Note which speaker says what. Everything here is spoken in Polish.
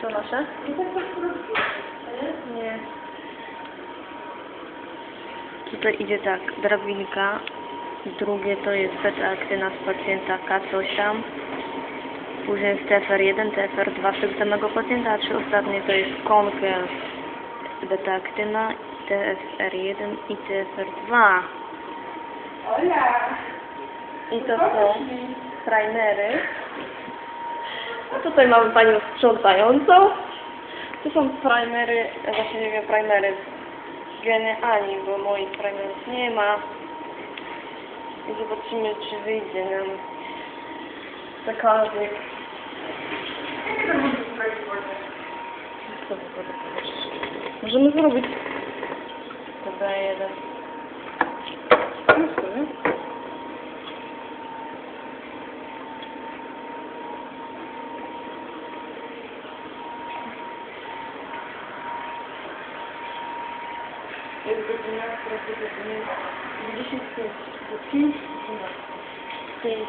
Speaker 1: To nasze? Nie. Tutaj idzie tak, drabinka. Drugie to jest beta-aktyna z pacjenta K coś tam. Później jest TFR1, TFR2 z tego samego pacjenta, a 3 ostatnie to jest konkel, beta-aktyna, TFR1 i TFR2. I to są primery. A tutaj mamy panią sprzątającą. To są primery, właściwie primery z Geny Ani, bo moich primerów nie ma. I zobaczymy, czy wyjdzie nam cokolwiek. Możemy zrobić TB1. Jest godzina, prawdopodobnie 25. 5.